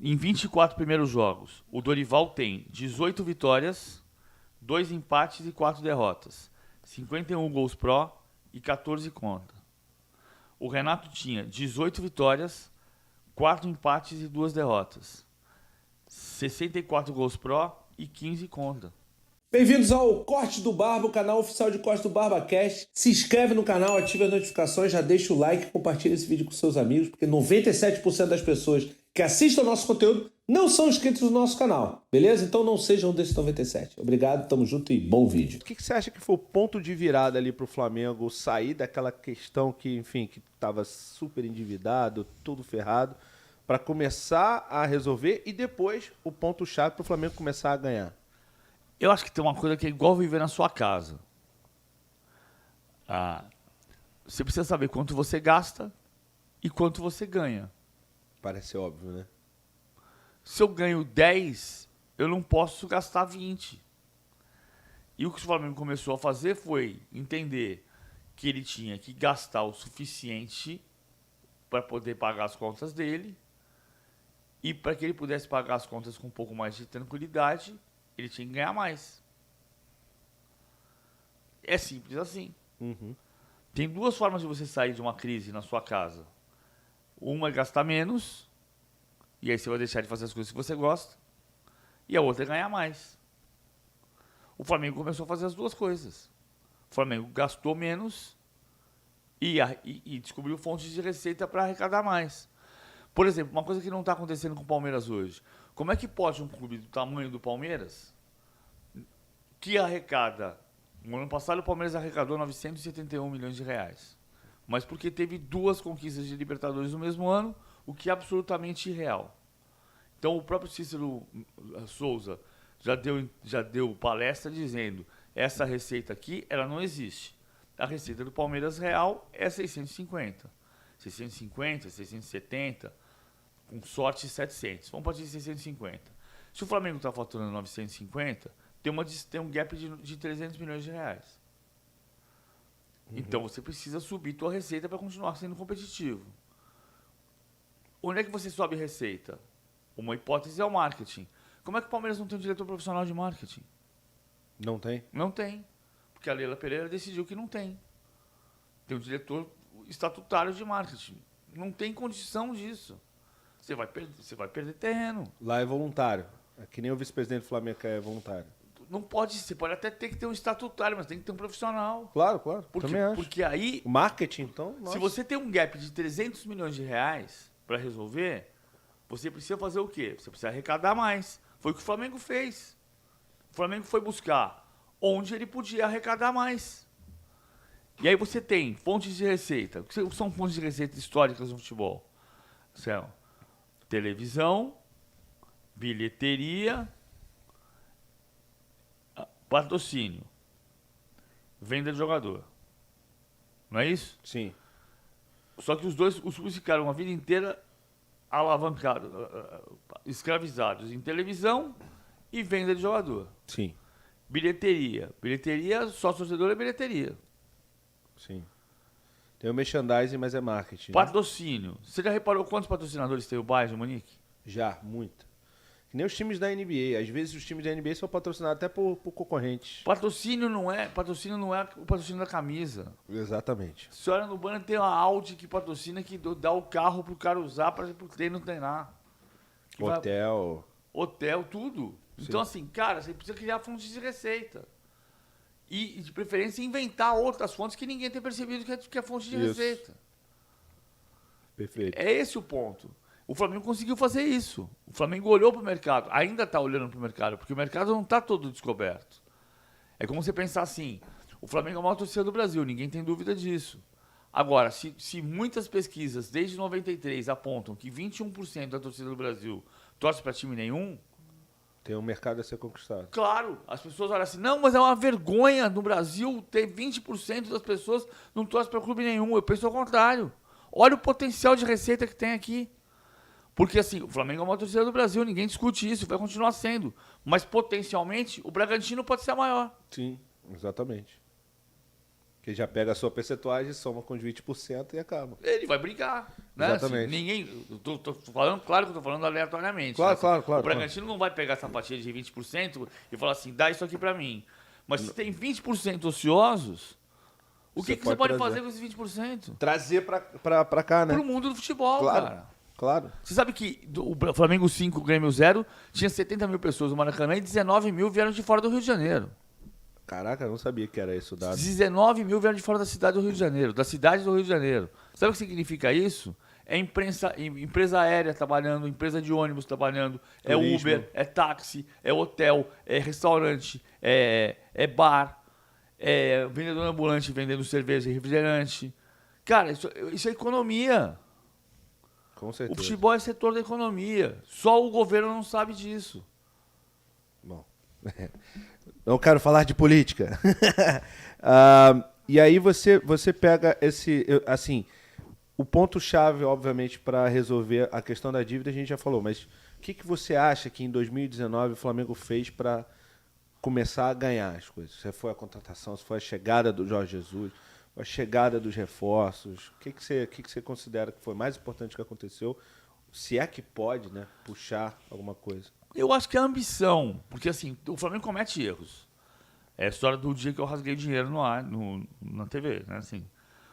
Em 24 primeiros jogos, o Dorival tem 18 vitórias, 2 empates e 4 derrotas. 51 gols pró e 14 contra. O Renato tinha 18 vitórias, 4 empates e 2 derrotas. 64 gols pró e 15 contra. Bem-vindos ao Corte do Barba, o canal oficial de Corte do BarbaCast. Se inscreve no canal, ative as notificações, já deixa o like e compartilha esse vídeo com seus amigos, porque 97% das pessoas que assistem ao nosso conteúdo não são inscritos no nosso canal, beleza? Então não sejam desses 97. Obrigado, tamo junto e bom vídeo. O que você acha que foi o ponto de virada ali pro Flamengo sair daquela questão que, enfim, que tava super endividado, tudo ferrado, para começar a resolver e depois o ponto-chave pro Flamengo começar a ganhar? Eu acho que tem uma coisa que é igual viver na sua casa. Você precisa saber quanto você gasta e quanto você ganha. Parece óbvio, né? Se eu ganho 10, eu não posso gastar 20. E o que o Flamengo começou a fazer foi entender que ele tinha que gastar o suficiente para poder pagar as contas dele. E para que ele pudesse pagar as contas com um pouco mais de tranquilidade, ele tinha que ganhar mais. É simples assim. Uhum. Tem duas formas de você sair de uma crise na sua casa. Uma é gastar menos, e aí você vai deixar de fazer as coisas que você gosta. E a outra é ganhar mais. O Flamengo começou a fazer as duas coisas. O Flamengo gastou menos e descobriu fontes de receita para arrecadar mais. Por exemplo, uma coisa que não está acontecendo com o Palmeiras hoje. Como é que pode um clube do tamanho do Palmeiras, que arrecada... No ano passado o Palmeiras arrecadou 971 milhões de reais. Mas porque teve duas conquistas de Libertadores no mesmo ano, o que é absolutamente irreal. Então o próprio Cícero Souza já deu palestra dizendo: essa receita aqui, ela não existe. A receita do Palmeiras real é 650. 650, 670, com sorte 700. Vamos partir de 650. Se o Flamengo está faturando 950, tem um gap de 300 milhões de reais. Então você precisa subir tua receita para continuar sendo competitivo. Onde é que você sobe receita? Uma hipótese é o marketing. Como é que o Palmeiras não tem um diretor profissional de marketing? Não tem? Não tem. Porque a Leila Pereira decidiu que não tem. Tem um diretor estatutário de marketing. Não tem condição disso. Você vai perder terreno. Lá é voluntário. É que nem o vice-presidente do Flamengo que é voluntário. Não pode, você pode até ter que ter um estatutário, mas tem que ter um profissional. Claro, claro. Porque, Também acho. porque aí, O marketing, então, nossa. se você tem um gap de 300 milhões de reais para resolver, você precisa fazer o quê? Você precisa arrecadar mais. Foi o que o Flamengo fez. O Flamengo foi buscar onde ele podia arrecadar mais. E aí você tem fontes de receita. O que são fontes de receita históricas no futebol? São televisão, bilheteria, patrocínio, venda de jogador. Não é isso? Sim. Só que os clubes ficaram a vida inteira alavancados, escravizados em televisão e venda de jogador. Sim. Bilheteria. Bilheteria, só torcedor é bilheteria. Sim. Tem o merchandising, mas é marketing. Né? Patrocínio. Você já reparou quantos patrocinadores tem o Bayern de Munique? Já, muito. Que nem os times da NBA. Às vezes os times da NBA são patrocinados até por concorrentes. Patrocínio não é o patrocínio da camisa. Exatamente. Se olha no banner, tem uma Audi que patrocina, que dá o carro pro cara usar para o treino treinar. Hotel. Hotel, tudo. Sim. Então, assim, cara, você precisa criar fontes de receita. E de preferência, inventar outras fontes que ninguém tem percebido que é fonte de receita. Perfeito. É esse o ponto. O Flamengo conseguiu fazer isso. O Flamengo olhou para o mercado. Ainda está olhando para o mercado, porque o mercado não está todo descoberto. É como você pensar assim, o Flamengo é a maior torcida do Brasil, ninguém tem dúvida disso. Agora, se muitas pesquisas, desde 93, apontam que 21% da torcida do Brasil torce para time nenhum, Tem um mercado a ser conquistado. claro, as pessoas olham assim, não, mas é uma vergonha no Brasil ter 20% das pessoas não torcem para clube nenhum. Eu penso ao contrário. Olha o potencial de receita que tem aqui. Porque assim, o Flamengo é uma torcida do Brasil, ninguém discute isso, vai continuar sendo. Mas potencialmente, o Bragantino pode ser a maior. Sim, exatamente. Que já pega a sua percentuagem, soma com os 20% e acaba. Ele vai brigar. Né? Exatamente. Assim, ninguém. Tô falando, claro que eu tô falando aleatoriamente. Claro, né? Assim, claro. O Bragantino não vai pegar essa fatia de 20% e falar assim, dá isso aqui pra mim. Mas se tem 20% ociosos, o que você pode trazer. fazer com esses 20%? Trazer pra cá, né? Pro mundo do futebol, Claro. cara. Claro. Você sabe que o Flamengo 5, o Grêmio 0, tinha 70 mil pessoas no Maracanã e 19 mil vieram de fora do Rio de Janeiro. Caraca, eu não sabia que era esse o dado. 19 mil vieram de fora da cidade do Rio de Janeiro, da cidade do Rio de Janeiro. Sabe o que significa isso? É empresa aérea trabalhando, empresa de ônibus trabalhando, é Turismo. Uber, é táxi, é hotel, é restaurante, é bar, é vendedor ambulante vendendo cerveja e refrigerante. Cara, isso é economia. Com O certeza. futebol é setor da economia. Só o governo não sabe disso. Bom, não quero falar de política. E aí você pega assim, o ponto-chave, obviamente, para resolver a questão da dívida, a gente já falou, mas o que você acha que em 2019 o Flamengo fez para começar a ganhar as coisas? Se foi a contratação, se foi a chegada do Jorge Jesus, a chegada dos reforços, o que você considera que foi mais importante que aconteceu? Se é que pode, né, puxar alguma coisa. Eu acho que é a ambição, porque assim, o Flamengo comete erros. É a história do dia que eu rasguei dinheiro na TV, né? Assim,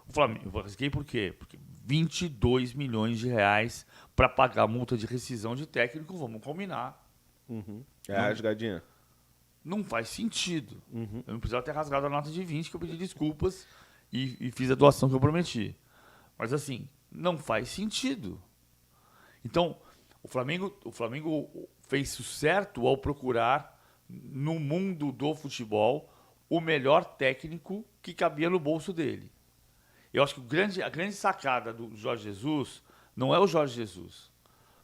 o Flamengo, eu rasguei por quê? Porque 22 milhões de reais para pagar multa de rescisão de técnico, vamos combinar. É a jogadinha. Não faz sentido. Eu não precisava ter rasgado a nota de 20, que eu pedi desculpas e fiz a doação que eu prometi. Mas assim, não faz sentido. Então, o Flamengo fez o certo ao procurar, no mundo do futebol, o melhor técnico que cabia no bolso dele. Eu acho que a grande sacada do Jorge Jesus não é o Jorge Jesus.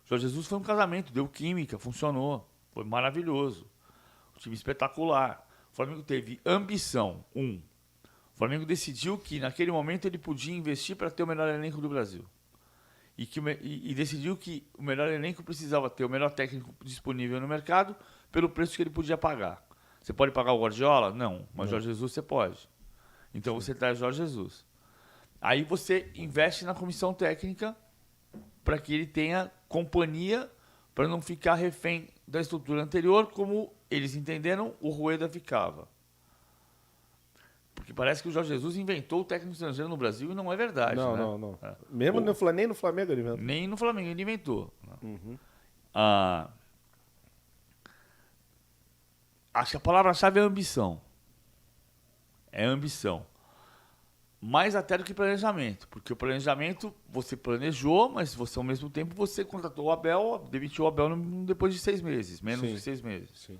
O Jorge Jesus foi um casamento, deu química, funcionou, foi maravilhoso. Um time espetacular. O Flamengo teve ambição, O Flamengo decidiu que, naquele momento, ele podia investir para ter o melhor elenco do Brasil. E decidiu que o melhor elenco precisava ter o melhor técnico disponível no mercado pelo preço que ele podia pagar. Você pode pagar o Guardiola? Não. Mas Jorge Jesus você pode. Então você traz Jorge Jesus. Aí você investe na comissão técnica para que ele tenha companhia, para não ficar refém da estrutura anterior, como eles entenderam, o Rueda ficava. Porque parece que o Jorge Jesus inventou o técnico estrangeiro no Brasil e não é verdade. Não. É. Mesmo nem no Flamengo ele inventou. Nem no Flamengo ele inventou. Acho que a palavra-chave é ambição. É ambição. Mais até do que planejamento. Porque o planejamento, você planejou, mas você ao mesmo tempo você contratou o Abel, demitiu o Abel depois de 6 meses. Menos de 6 meses. Sim.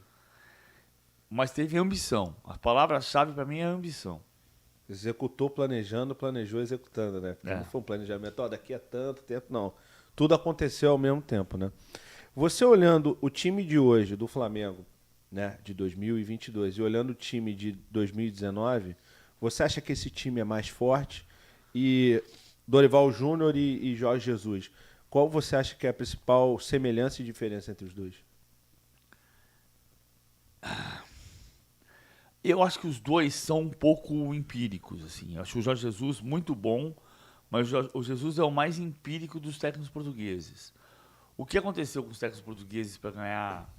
Mas teve ambição. A palavra-chave para mim é ambição. Executou planejando, planejou executando, né? Porque É. não foi um planejamento, daqui a tanto tempo, não. Tudo aconteceu ao mesmo tempo, né? Você olhando o time de hoje, do Flamengo, né, de 2022, e olhando o time de 2019, você acha que esse time é mais forte? E Dorival Júnior e Jorge Jesus, qual você acha que é a principal semelhança e diferença entre os dois? Eu acho que os dois são um pouco empíricos, assim. Eu acho o Jorge Jesus muito bom, mas o Jesus é o mais empírico dos técnicos portugueses. O que aconteceu com os técnicos portugueses para ganhar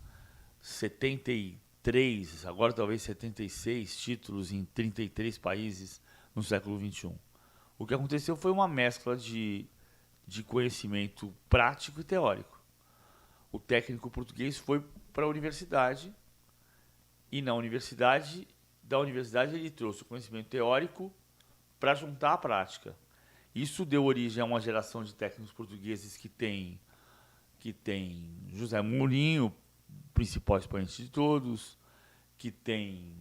73, agora talvez 76 títulos em 33 países no século XXI? O que aconteceu foi uma mescla de conhecimento prático e teórico. O técnico português foi para a universidade e da universidade ele trouxe o conhecimento teórico para juntar à prática. Isso deu origem a uma geração de técnicos portugueses que tem José Mourinho, principal expoente de todos, que tem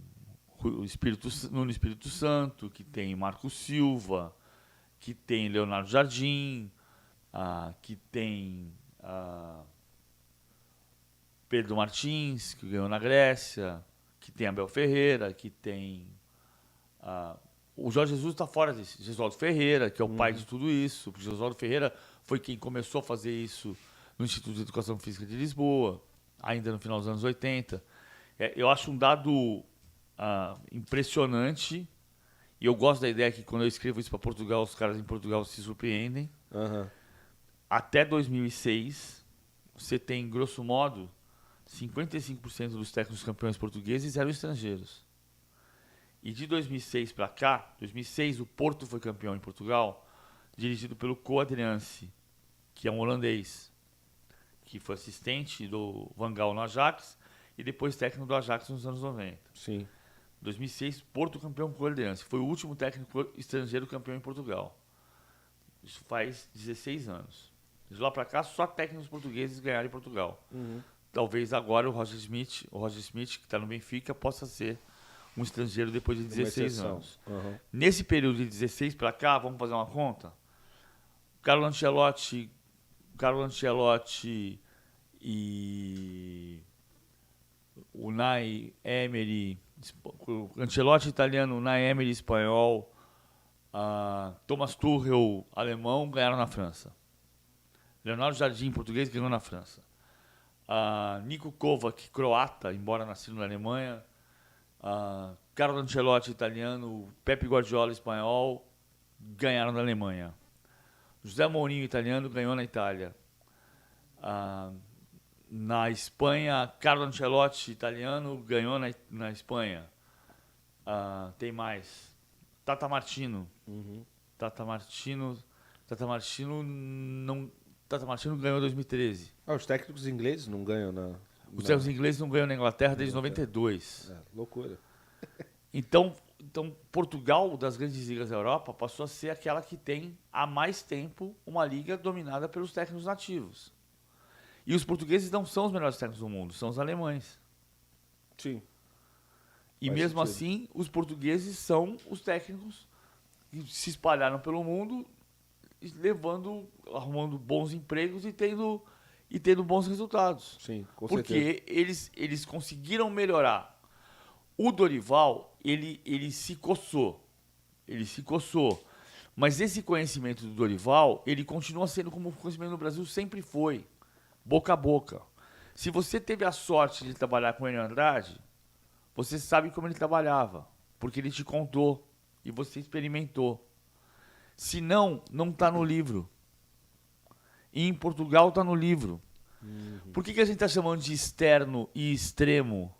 Nuno Espírito Santo, que tem Marco Silva, que tem Leonardo Jardim, que tem Pedro Martins, que ganhou na Grécia, que tem Abel Ferreira, que tem... o Jorge Jesus está fora desse. Gesualdo Ferreira, que é o pai de tudo isso. Porque Gesualdo Ferreira foi quem começou a fazer isso no Instituto de Educação Física de Lisboa, ainda no final dos anos 80. Eu acho um dado impressionante E eu gosto da ideia que quando eu escrevo isso para Portugal, os caras em Portugal se surpreendem. Aham. Até 2006, você tem, grosso modo, 55% dos técnicos campeões portugueses eram estrangeiros. E de 2006 para cá, 2006 o Porto foi campeão em Portugal, dirigido pelo Co Adriaanse, que é um holandês, que foi assistente do Van Gaal no Ajax e depois técnico do Ajax nos anos 90. Sim. 2006, Porto campeão com o Adriaanse. Foi o último técnico estrangeiro campeão em Portugal. Isso faz 16 anos. De lá para cá, só técnicos portugueses ganharam em Portugal. Talvez agora o Roger Smith, que está no Benfica, possa ser um estrangeiro depois de 16 anos. Nesse período de 16 para cá, vamos fazer uma conta? Carlo Ancelotti e Unai Emery, o Ancelotti italiano, Unai Emery espanhol, Thomas Tuchel alemão ganharam na França. Leonardo Jardim, português, ganhou na França. Niko Kovac, croata, embora nascido na Alemanha. Carlo Ancelotti, italiano. Pepe Guardiola, espanhol, ganharam na Alemanha. José Mourinho, italiano, ganhou na Itália. Na Espanha, Carlo Ancelotti, italiano, ganhou na Espanha. Tem mais. Tata Martino. Tata Martino ganhou em 2013. Os técnicos ingleses não ganham Os técnicos ingleses não ganham na Inglaterra desde 92. Loucura. Então, Portugal, das grandes ligas da Europa, passou a ser aquela que tem há mais tempo uma liga dominada pelos técnicos nativos. E os portugueses não são os melhores técnicos do mundo, são os alemães. Sim. E Faz mesmo sentido. assim, os portugueses são os técnicos que se espalharam pelo mundo, arrumando bons empregos e tendo bons resultados. Sim, com certeza. Porque eles conseguiram melhorar. O Dorival, ele se coçou. Mas esse conhecimento do Dorival, ele continua sendo como o conhecimento no Brasil sempre foi. Boca a boca. Se você teve a sorte de trabalhar com ele Andrade, você sabe como ele trabalhava. Porque ele te contou e você experimentou. Se não, não está no livro. E em Portugal está no livro. Por que a gente está chamando de externo e extremo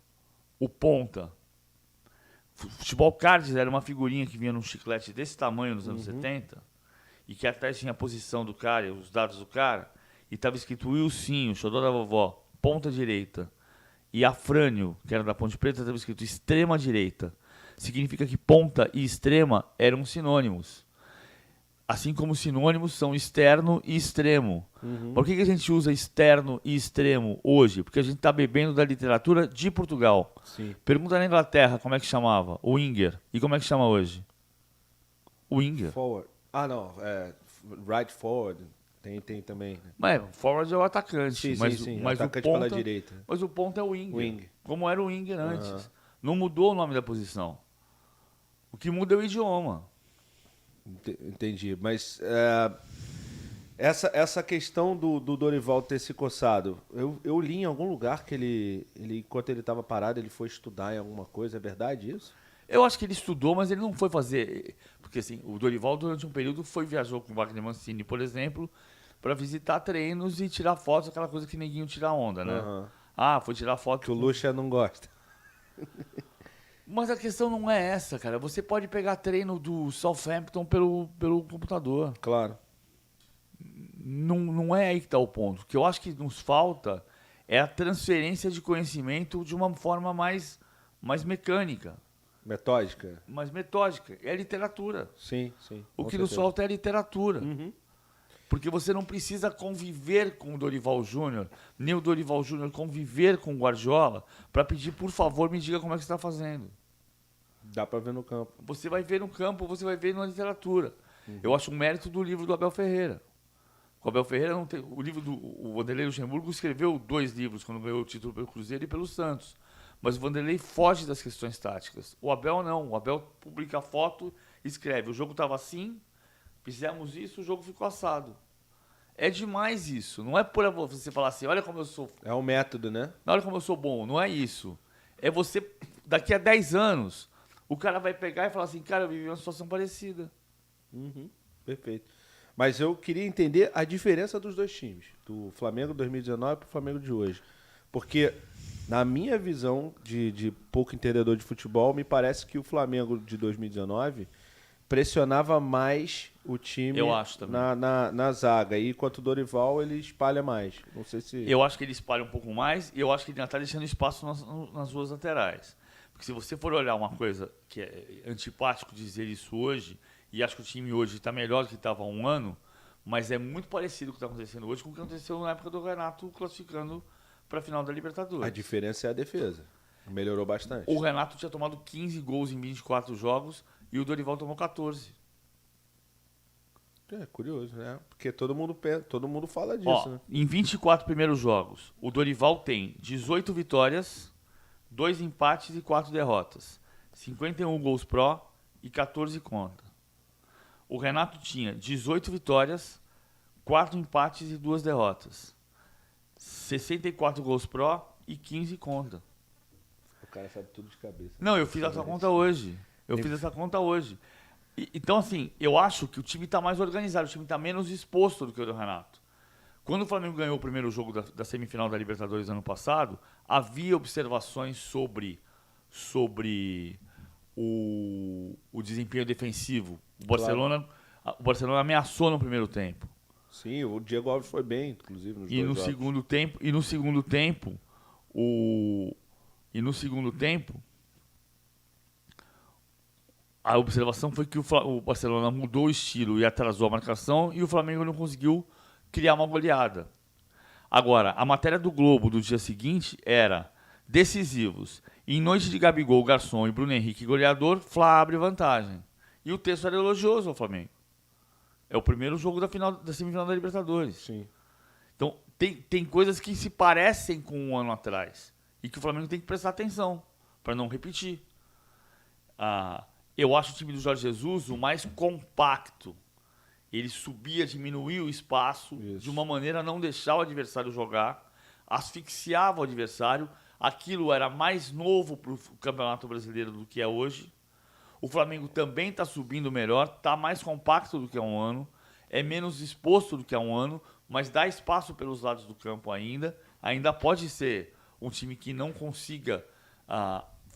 o ponta? Futebol Cards era uma figurinha que vinha num chiclete desse tamanho nos anos 70 e que atrás tinha a posição do cara, os dados do cara, e estava escrito Wilson, o xodó da vovó, ponta direita. E Afrânio, que era da Ponte Preta, estava escrito extrema direita. Significa que ponta e extrema eram sinônimos. Assim como sinônimos são externo e extremo. Por que a gente usa externo e extremo hoje? Porque a gente está bebendo da literatura de Portugal. Sim. Pergunta na Inglaterra como é que chamava. O Winger. E como é que chama hoje? O Winger. Forward. Não. Right forward. Tem também. Né? Mas forward é o atacante. Sim. Mas Atacante o ponta, pela direita. Mas o ponta é o Winger. Wing. Como era o Winger antes. Não mudou o nome da posição. O que muda é o idioma. Entendi. Mas essa questão do Dorival ter se coçado, eu li em algum lugar que ele enquanto ele estava parado, ele foi estudar em alguma coisa. É verdade isso? Eu acho que ele estudou, mas ele não foi fazer... Porque assim, o Dorival, durante um período, viajou com o Wagner Mancini, por exemplo, para visitar treinos e tirar fotos, aquela coisa que ninguém tira onda, né? Foi tirar foto... Que o Lucha não gosta. Mas a questão não é essa, cara. Você pode pegar treino do Southampton pelo computador. Claro. Não é aí que está o ponto. O que eu acho que nos falta é a transferência de conhecimento de uma forma mais mecânica. Metódica? Mais metódica. É literatura. Sim. O que nos falta é literatura. Porque você não precisa conviver com o Dorival Júnior, nem o Dorival Júnior conviver com o Guardiola, para pedir, por favor, me diga como é que você está fazendo. Dá para ver no campo. Você vai ver no campo, você vai ver na literatura. Eu acho um mérito do livro do Abel Ferreira. O Abel Ferreira não tem... O Vanderlei Luxemburgo escreveu 2 livros quando ganhou o título pelo Cruzeiro e pelo Santos. Mas o Vanderlei foge das questões táticas. O Abel não. O Abel publica a foto e escreve. O jogo estava assim, fizemos isso, o jogo ficou assado. É demais isso. Não é por você falar assim, olha como eu sou... É um método, né? Olha como eu sou bom. Não é isso. É você, daqui a 10 anos, o cara vai pegar e falar assim, cara, eu vivi uma situação parecida. Perfeito. Mas eu queria entender a diferença dos dois times, do Flamengo 2019 para o Flamengo de hoje. Porque, na minha visão de pouco entendedor de futebol, me parece que o Flamengo de 2019 pressionava mais o time Eu acho também. na zaga. E enquanto o Dorival, ele espalha mais. Não sei se... Eu acho que ele espalha um pouco mais e eu acho que ele ainda está deixando espaço nas ruas laterais. Porque se você for olhar uma coisa que é antipático dizer isso hoje, e acho que o time hoje está melhor do que estava há um ano, mas é muito parecido com o que está acontecendo hoje com o que aconteceu na época do Renato classificando para a final da Libertadores. A diferença é a defesa. Melhorou bastante. O Renato tinha tomado 15 gols em 24 jogos e o Dorival tomou 14. É curioso, né? Porque todo mundo fala disso, Ó, né? em 24 primeiros jogos, o Dorival tem 18 vitórias, 2 empates e 4 derrotas. 51 gols pró e 14 contra. O Renato tinha 18 vitórias, 4 empates e 2 derrotas. 64 gols pró e 15 contra. O cara sabe tudo de cabeça. Não, eu fiz essa conta hoje. Então, assim, eu acho que o time está mais organizado, o time está menos exposto do que o do Renato. Quando o Flamengo ganhou o primeiro jogo da semifinal da Libertadores ano passado, havia observações sobre o desempenho defensivo. O Barcelona ameaçou no primeiro tempo. Sim, o Diego Alves foi bem, inclusive, nos E dois no jogos. segundo tempo, a observação foi que o Barcelona mudou o estilo e atrasou a marcação e o Flamengo não conseguiu criar uma goleada. Agora, a matéria do Globo do dia seguinte era decisivos. Em noite de Gabigol, Garçom e Bruno Henrique goleador, Fla abre vantagem. E o texto era elogioso ao Flamengo. É o primeiro jogo da semifinal da Libertadores. Sim. Então, tem coisas que se parecem com um ano atrás e que o Flamengo tem que prestar atenção para não repetir. Eu acho o time do Jorge Jesus o mais compacto. Ele subia, diminuía o espaço de uma maneira a não deixar o adversário jogar, asfixiava o adversário. Aquilo era mais novo para o Campeonato Brasileiro do que é hoje. O Flamengo também está subindo melhor, está mais compacto do que há um ano, é menos exposto do que há um ano, mas dá espaço pelos lados do campo ainda. Ainda pode ser um time que não consiga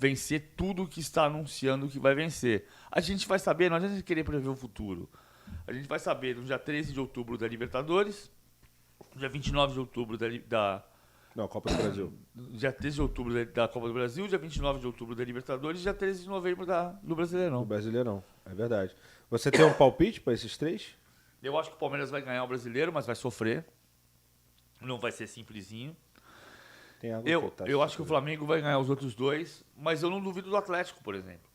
vencer tudo que está anunciando que vai vencer. A gente vai saber, não adianta querer prever o futuro. A gente vai saber no dia 13 de outubro da Libertadores, no dia 29 de outubro Não, Copa do Brasil. dia 13 de outubro da Copa do Brasil, dia 29 de outubro da Libertadores e dia 13 de novembro do Brasileirão. O Brasileirão, é verdade. Você tem um palpite para esses três? Eu acho que o Palmeiras vai ganhar o Brasileiro, mas vai sofrer. Não vai ser simplesinho. Tem água Eu acho que o Flamengo vai ganhar os outros dois, mas eu não duvido do Atlético, por exemplo.